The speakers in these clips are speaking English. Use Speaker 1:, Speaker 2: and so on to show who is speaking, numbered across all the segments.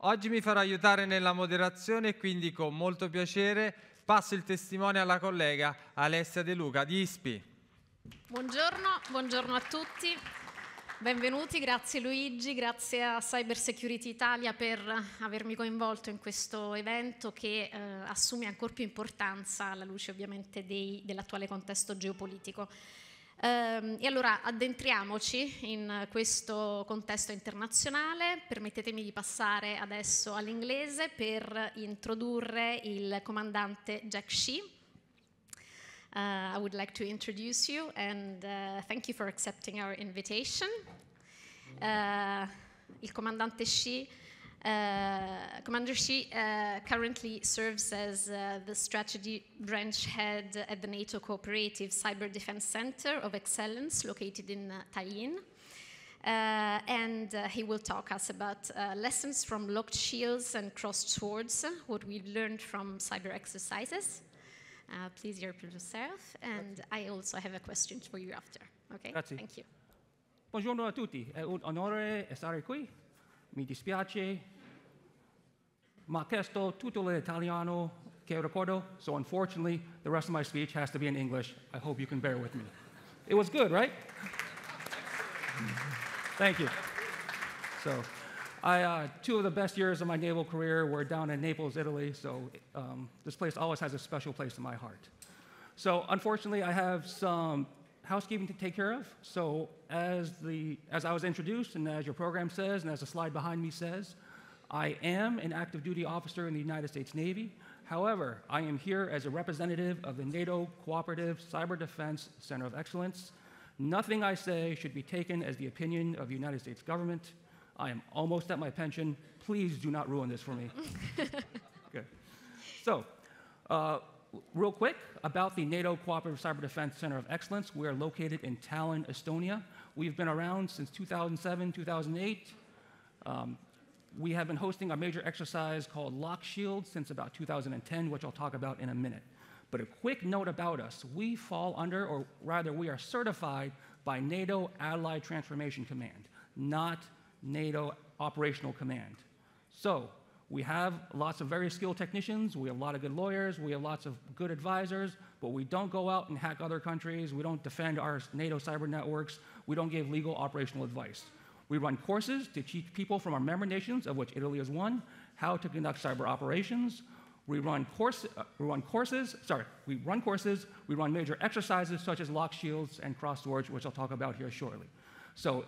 Speaker 1: Oggi mi farò aiutare nella moderazione e quindi con molto piacere passo il testimone alla collega Alessia De Luca di ISPI.
Speaker 2: Buongiorno a tutti. Benvenuti, grazie Luigi, grazie a Cybersecurity Italia per avermi coinvolto in questo evento che assume ancora più importanza alla luce ovviamente dell'attuale contesto geopolitico. E allora addentriamoci in questo contesto internazionale. Permettetemi di passare adesso all'inglese per introdurre il comandante Jack Shis. I would like to introduce you and thank you for accepting our invitation. Il comandante Shis, Commander Shis currently serves as the strategy branch head at the NATO Cooperative Cyber Defense Center of Excellence located in Tallinn. And he will talk us about lessons from locked shields and crossed swords, what we've learned from cyber exercises. Please repeat yourself, and I also have a question for you after. Okay?
Speaker 3: Grazie.
Speaker 2: Thank you.
Speaker 3: Buongiorno a tutti, è un onore essere qui. Mi dispiace, ma questo tutto l'italiano che ricordo, so unfortunately, the rest of my speech has to be in English. I hope you can bear with me. It was good, right? Thank you. So, two of the best years of my naval career were down in Naples, Italy, so this place always has a special place in my heart. So unfortunately, I have some housekeeping to take care of. So as I was introduced, and as your program says, and as the slide behind me says, I am an active duty officer in the United States Navy. However, I am here as a representative of the NATO Cooperative Cyber Defense Center of Excellence. Nothing I say should be taken as the opinion of the United States government. I am almost at my pension. Please do not ruin this for me. Good. So, real quick about the NATO Cooperative Cyber Defense Center of Excellence. We are located in Tallinn, Estonia. We've been around since 2007, 2008. We have been hosting a major exercise called Lock Shield since about 2010, which I'll talk about in a minute. But a quick note about us. We fall under, or rather we are certified by NATO Allied Transformation Command, not NATO Operational Command. So we have lots of very skilled technicians, we have a lot of good lawyers, we have lots of good advisors, but we don't go out and hack other countries, we don't defend our NATO cyber networks, we don't give legal operational advice. We run courses to teach people from our member nations, of which Italy is one, how to conduct cyber operations. We run courses, we run major exercises such as lock shields and cross swords, which I'll talk about here shortly. So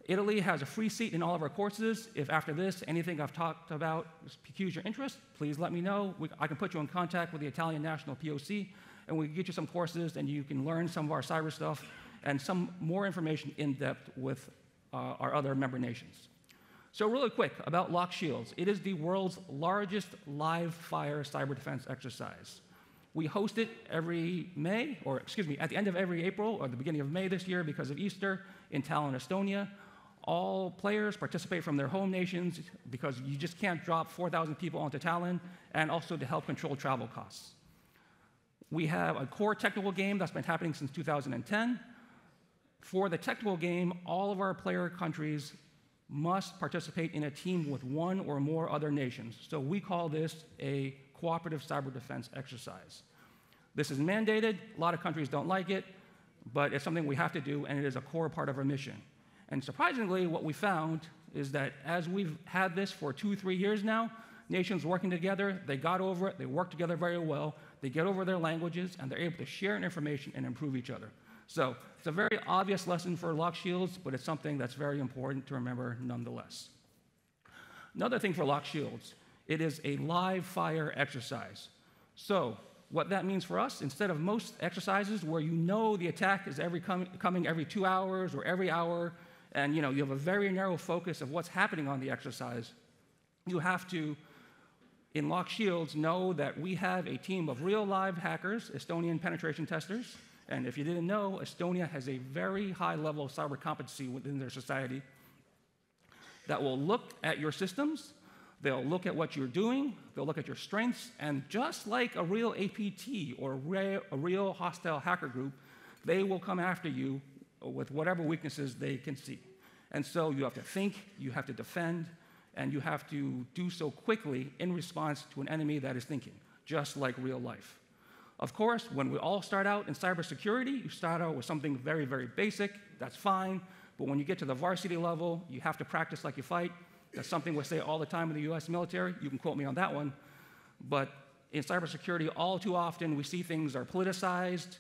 Speaker 3: Italy has a free seat in all of our courses. If after this, anything I've talked about piques your interest, please let me know. I can put you in contact with the Italian National POC, and we can get you some courses, and you can learn some of our cyber stuff and some more information in depth with our other member nations. So really quick about Lock Shields. It is the world's largest live fire cyber defense exercise. We host it every May, or excuse me, at the end of every April or the beginning of May this year because of Easter in Tallinn, Estonia. All players participate from their home nations because you just can't drop 4,000 people onto Tallinn, and also to help control travel costs. We have a core technical game that's been happening since 2010. For the technical game, all of our player countries must participate in a team with one or more other nations. So we call this a cooperative cyber defense exercise. This is mandated. A lot of countries don't like it, but it's something we have to do, and it is a core part of our mission. And surprisingly, what we found is that as we've had this for 2-3 years now, nations working together, they got over it, they work together very well, they get over their languages, and they're able to share information and improve each other. So it's a very obvious lesson for Lock Shields, but it's something that's very important to remember nonetheless. Another thing for Lock Shields, it is a live fire exercise. So what that means for us, instead of most exercises where you know the attack is coming every 2 hours or every hour, and you have a very narrow focus of what's happening on the exercise, you have to, in Lock Shields, know that we have a team of real live hackers, Estonian penetration testers. And if you didn't know, Estonia has a very high level of cyber competency within their society that will look at your systems, they'll look at what you're doing, they'll look at your strengths, and just like a real APT or a real hostile hacker group, they will come after you with whatever weaknesses they can see. And so you have to think, you have to defend, and you have to do so quickly in response to an enemy that is thinking, just like real life. Of course, when we all start out in cybersecurity, you start out with something very, very basic. That's fine. But when you get to the varsity level, you have to practice like you fight. That's something we say all the time in the US military. You can quote me on that one. But in cybersecurity, all too often, we see things are politicized.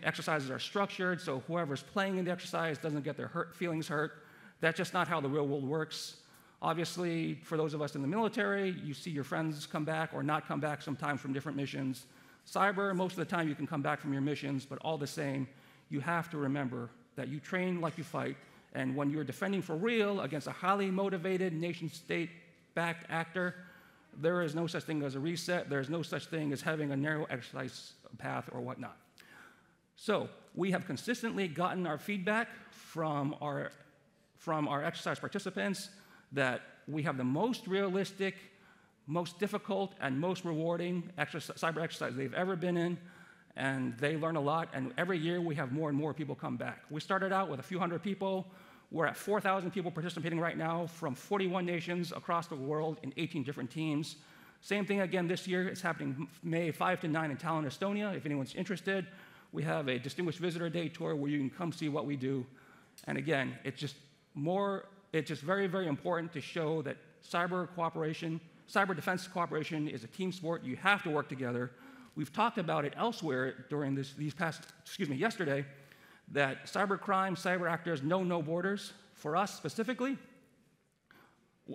Speaker 3: Exercises are structured, so whoever's playing in the exercise doesn't get their feelings hurt. That's just not how the real world works. Obviously, for those of us in the military, you see your friends come back or not come back sometimes from different missions. Cyber, most of the time you can come back from your missions, but all the same, you have to remember that you train like you fight, and when you're defending for real against a highly motivated nation-state-backed actor, there is no such thing as a reset. There is no such thing as having a narrow exercise path or whatnot. So we have consistently gotten our feedback from our exercise participants that we have the most realistic, most difficult, and most rewarding cyber exercise they've ever been in, and they learn a lot, and every year we have more and more people come back. We started out with a few hundred people. We're at 4,000 people participating right now from 41 nations across the world in 18 different teams. Same thing again this year. It's happening May 5 to 9 in Tallinn, Estonia. If anyone's interested, we have a Distinguished Visitor Day tour where you can come see what we do. And again, it's just very, very important to show that cyber defense cooperation is a team sport. You have to work together. We've talked about it elsewhere during yesterday, that cybercrime, cyber actors know no borders. For us specifically,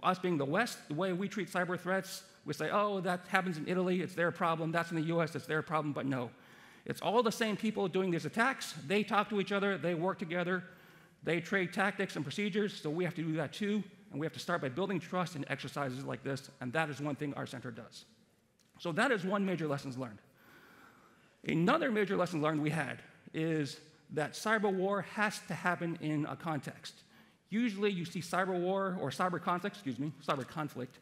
Speaker 3: us being the West, the way we treat cyber threats, we say, oh, that happens in Italy, it's their problem. That's in the US, it's their problem. But no, it's all the same people doing these attacks. They talk to each other, they work together, they trade tactics and procedures, so we have to do that too. And we have to start by building trust in exercises like this, and that is one thing our center does. So that is one major lesson learned. Another major lesson learned we had is that cyber war has to happen in a context. Usually you see cyber war or cyber conflict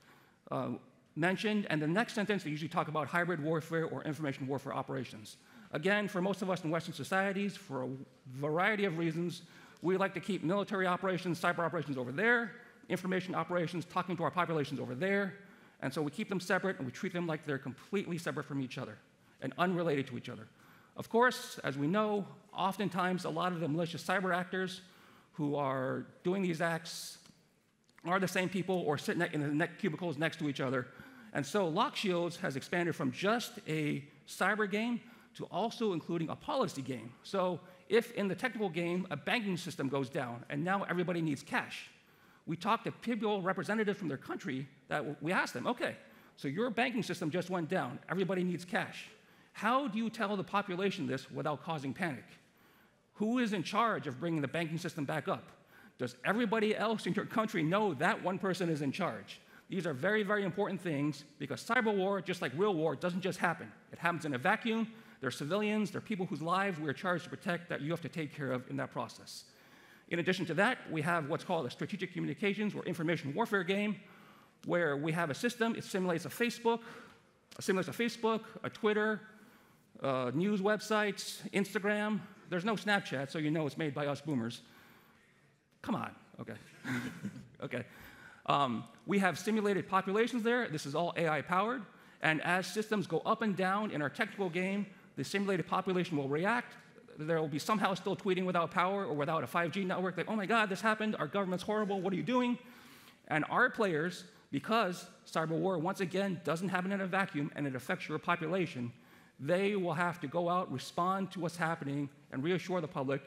Speaker 3: mentioned, and the next sentence they usually talk about hybrid warfare or information warfare operations. Again, for most of us in Western societies, for a variety of reasons, we like to keep military operations, cyber operations over there, information operations, talking to our populations over there, and so we keep them separate and we treat them like they're completely separate from each other and unrelated to each other. Of course, as we know, oftentimes a lot of the malicious cyber actors who are doing these acts are the same people or sit in the cubicles next to each other. And so Lock Shields has expanded from just a cyber game to also including a policy game. So if in the technical game a banking system goes down and now everybody needs cash, we talk to people, representatives from their country, that we ask them, okay, so your banking system just went down, everybody needs cash. How do you tell the population this without causing panic? Who is in charge of bringing the banking system back up? Does everybody else in your country know that one person is in charge? These are very, very important things because cyber war, just like real war, doesn't just happen. It happens in a vacuum. There are civilians, there are people whose lives we are charged to protect that you have to take care of in that process. In addition to that, we have what's called a strategic communications or information warfare game, where we have a system. It simulates a Facebook, a Twitter, news websites, Instagram. There's no Snapchat, so you know it's made by us boomers. Come on, okay. Okay. We have simulated populations there. This is all AI powered. And as systems go up and down in our technical game, the simulated population will react. There will be somehow still tweeting without power or without a 5G network. Like, oh my God, this happened. Our government's horrible. What are you doing? And our players, because cyber war, once again, doesn't happen in a vacuum and it affects your population, they will have to go out, respond to what's happening, and reassure the public.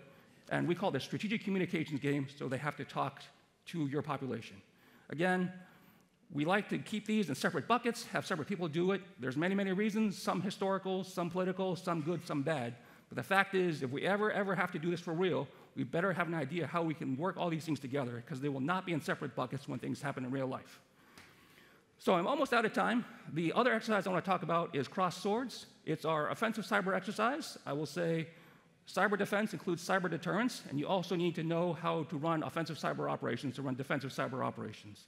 Speaker 3: And we call this strategic communications game, so they have to talk to your population. Again, we like to keep these in separate buckets, have separate people do it. There's many, many reasons, some historical, some political, some good, some bad. But the fact is, if we ever have to do this for real, we better have an idea how we can work all these things together, because they will not be in separate buckets when things happen in real life. So I'm almost out of time. The other exercise I want to talk about is cross swords. It's our offensive cyber exercise. I will say cyber defense includes cyber deterrence, and you also need to know how to run offensive cyber operations to run defensive cyber operations.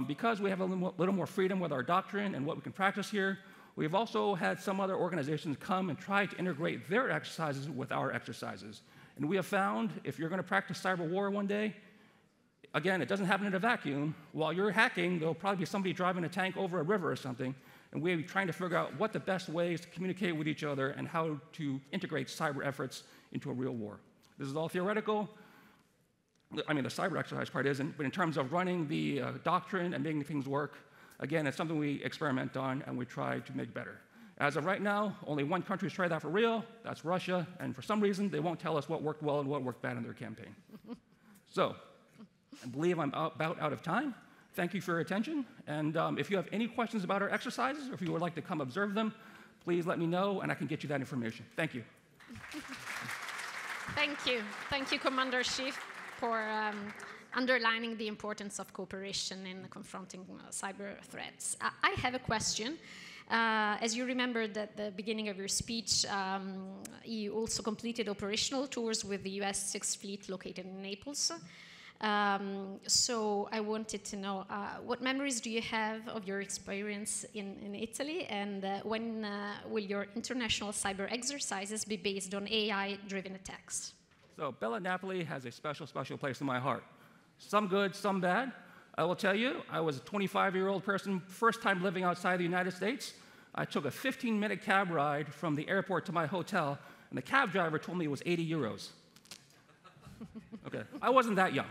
Speaker 3: Because we have a little more freedom with our doctrine and what we can practice here, we've also had some other organizations come and try to integrate their exercises with our exercises. And we have found if you're going to practice cyber war one day, Again, it doesn't happen in a vacuum. While you're hacking, there'll probably be somebody driving a tank over a river or something, and we're trying to figure out what the best ways to communicate with each other and how to integrate cyber efforts into a real war. This is all theoretical. I mean, the cyber exercise part isn't, but in terms of running the doctrine and making things work, again, it's something we experiment on and we try to make better. As of right now, only one country's tried that for real, that's Russia, and for some reason, they won't tell us what worked well and what worked bad in their campaign. So, I believe I'm about out of time. Thank you for your attention, and if you have any questions about our exercises, or if you would like to come observe them, please let me know, and I can get you that information. Thank you.
Speaker 2: Thank you. Thank you, Commander Shis, for underlining the importance of cooperation in confronting cyber threats. I have a question. As you remembered at the beginning of your speech, you also completed operational tours with the US 6th Fleet located in Naples. So I wanted to know, what memories do you have of your experience in Italy, and when will your international cyber exercises be based on AI-driven attacks?
Speaker 3: So Bella Napoli has a special, special place in my heart. Some good, some bad. I will tell you, I was a 25-year-old person, first time living outside the United States. I took a 15-minute cab ride from the airport to my hotel, and the cab driver told me it was 80 euros. Okay, I wasn't that young.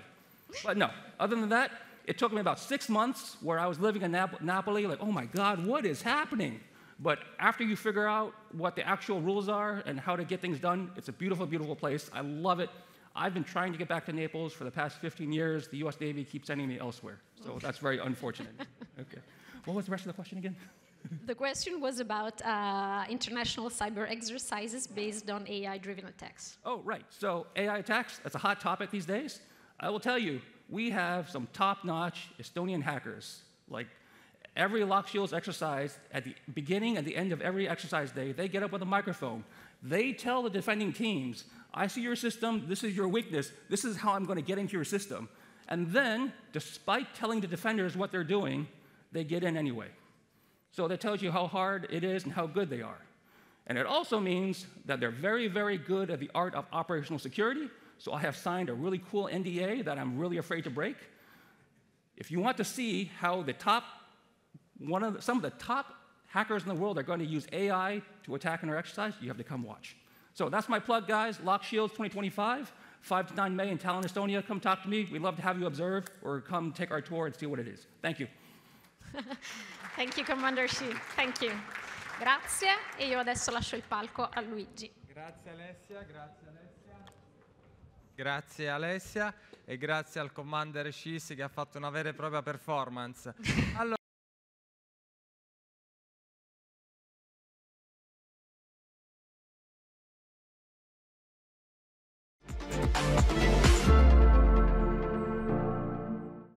Speaker 3: But no, other than that, it took me about 6 months where I was living in Napoli, like, oh my God, what is happening? But after you figure out what the actual rules are and how to get things done, it's a beautiful, beautiful place. I love it. I've been trying to get back to Naples for the past 15 years. The US Navy keeps sending me elsewhere, so that's very unfortunate. Okay. What was the rest of the question again?
Speaker 2: The question was about international cyber exercises based on AI-driven attacks.
Speaker 3: Oh, right. So AI attacks, that's a hot topic these days. I will tell you, we have some top-notch Estonian hackers. Like every Lock Shields exercise, at the beginning and the end of every exercise day, they get up with a microphone. They tell the defending teams, I see your system, this is your weakness, this is how I'm going to get into your system. And then, despite telling the defenders what they're doing, they get in anyway. So that tells you how hard it is and how good they are. And it also means that they're very, very good at the art of operational security. So I have signed a really cool NDA that I'm really afraid to break. If you want to see how some of the top hackers in the world are going to use AI to attack in our exercise, you have to come watch. So that's my plug, guys. Lock Shields 2025, 5 to 9 May in Tallinn, Estonia. Come talk to me. We'd love to have you observe or come take our tour and see what it is. Thank you.
Speaker 2: Thank you, Commander Shis. Thank you. Grazie, e io adesso lascio il palco a Luigi.
Speaker 1: Grazie Alessia, grazie Alessia. Grazie Alessia e grazie al Commander Shis che ha fatto una vera e propria performance. Allora,